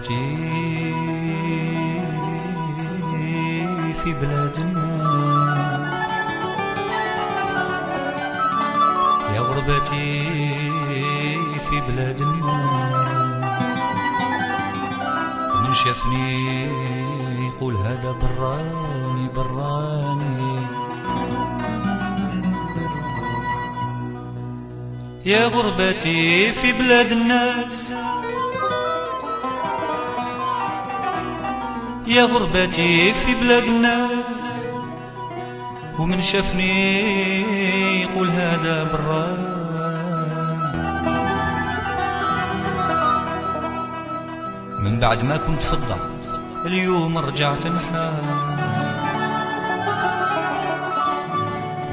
غربتي في بلاد الناس، يا غربتي في بلاد الناس، من شافني يقول هذا براني براني. يا غربتي في بلاد الناس، يا غربتي في بلاد الناس، ومن شافني يقول هذا براني. من بعد ما كنت في الدار اليوم رجعت نحاس،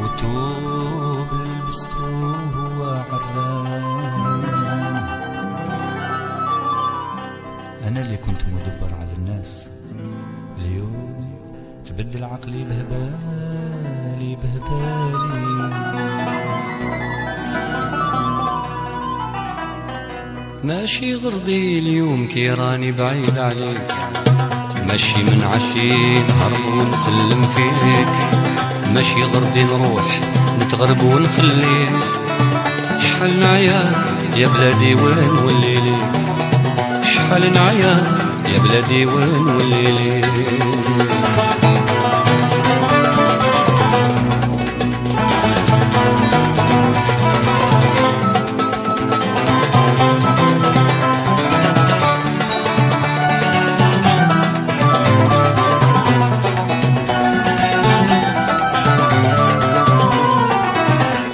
والثوب اللي لبسته هو عران. أنا اللي كنت مدبر على الناس اليوم تبدل عقلي بهبالي بهبالي. ماشي غرضي اليوم كي راني بعيد عليك، ماشي من عشي نهرب ونسلم فيك، ماشي غرضي نروح نتغرب ونخليك. شحال نعيا يا بلادي وين نولي ليك، شحال نعيا يا بلادي وين نولي ليك.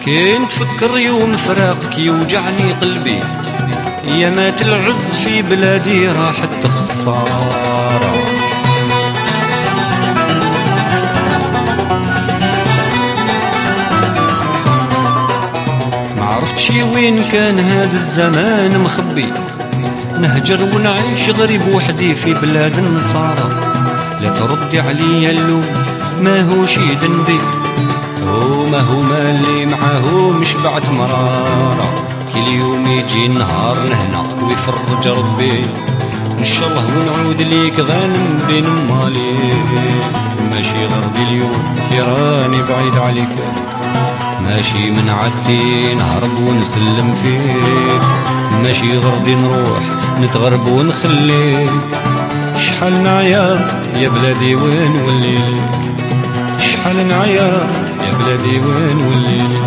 كي نتفكر يوم فراقك يوجعني قلبي، يا مات العز في بلادي راحت خسارة. ما عرفتش وين كان هذا الزمان مخبي، نهجر ونعيش غريب وحدي في بلاد النصارى. لا تردي عليا اللوم ما هو شي ذنبي، وما هو مالي معاه مش بعت مرارة. كل يوم يجي النهار لهنا ويفرج ربي، ان شاء الله ونعود ليك غانم بين مالي. ماشي غربي اليوم كي راني بعيد عليك، ماشي من عدتي نهرب ونسلم فيك، ماشي غربي نروح نتغرب ونخليك. شحال نعيا يا بلادي وين نولي ليك، شحال نعيا يا بلادي وين نولي ليك.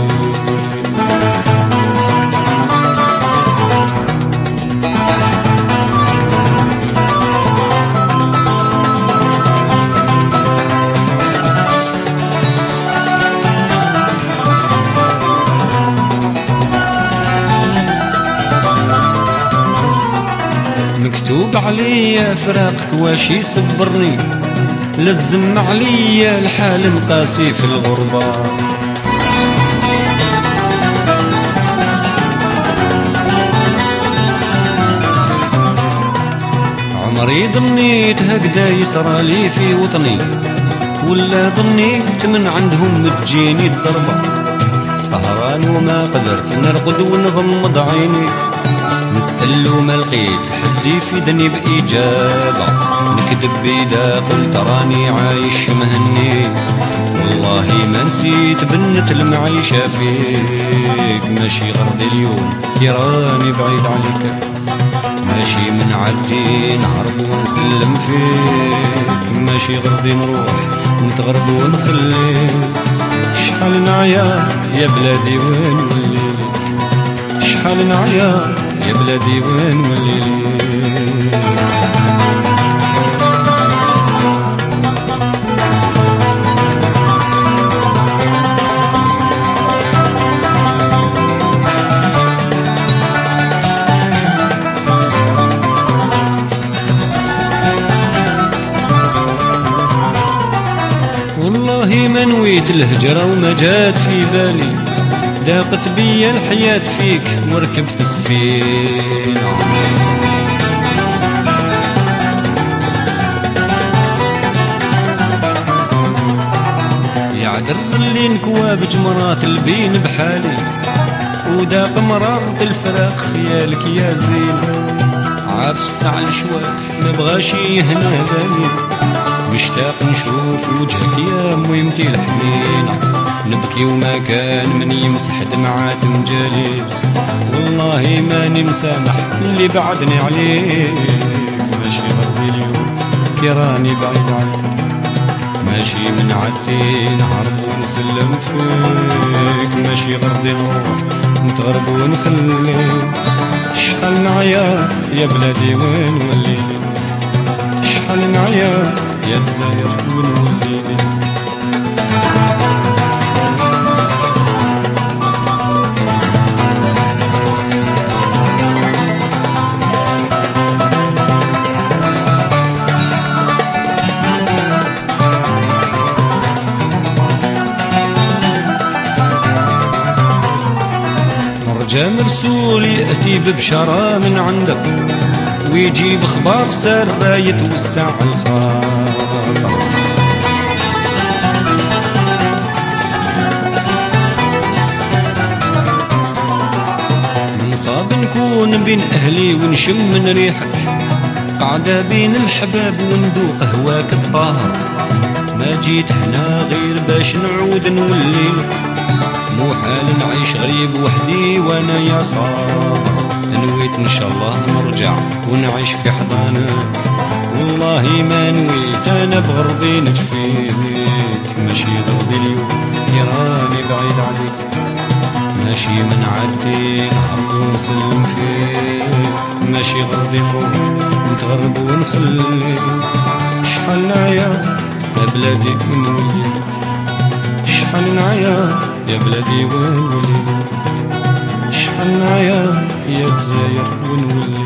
مكتوب عليا فراقك واش يصبرني، لزم عليا الحال مقاسي في الغربة. عمري ظنيت هكذا يسرالي في وطني، ولا ظنيت من عندهم تجيني الضربة. سهران وما قدرت نرقد ونغمض عيني، نسأل وما لقيت حد يفيدني بإجابة. نكذب إذا قلت راني عايش مهني، والله ما نسيت بنت المعيشة فيك. ماشي غرضي اليوم كي راني بعيد عليك، ماشي من عدي نهرب ونسلم فيك، ماشي غرضي نروح نتغرب ونخليك. شحال نعيا يا بلادي وين نولي ليك، شحال نعيا يا بلادي وين نولي ليك. والله ما نويت الهجرة وما جات في بالي، ضاقت بيا الحياة فيك وركبت سفينة. يعدر اللي نكوى بجمرات البين بحالي، وذاق مرارة الفراق خيالك يا زين. عاف الساعة الشواك مبغاش يهنا بالي، مشتاق نشوف وجهك يا ميمتي الحنينة، نبكي وما كان من يمسح دمعات مجالي، والله ماني مسامح اللي بعدني عليك، ماشي غير اليوم كي راني بعيد عليك، ماشي من عدتي نهرب ونسلم فيك، ماشي غردي نروح نتغرب ونخليك، شحال نعيا يا بلادي وين وليلي، شحال نعيا يا الجزائر وين وليلي. رجا مرسول يأتي ببشرة من عندك، ويجيب اخبار سارة يتوسع الخاطر، نصاب نكون بين اهلي ونشم من ريحك، قاعدة بين الحباب وندوق هواك الطاهر، ما جيت هنا غير باش نعود نوليلك، مو حال نعيش غريب وحدي وانا يا صابر، نويت ان شاء الله نرجع ونعيش في حضانك، والله ما نويت انا بغرضي نجفيك، ماشي غرضي اليوم كي راني بعيد عليك، ماشي من عادتي نهرب ونسلم فيك، ماشي غرضي نروح نتغرب ونخليك، شحال نعيا يا بلادي وين وليت، شحال نعيا يا بلادي وين وليت، شحال نعيا يا الجزائر وين وليت.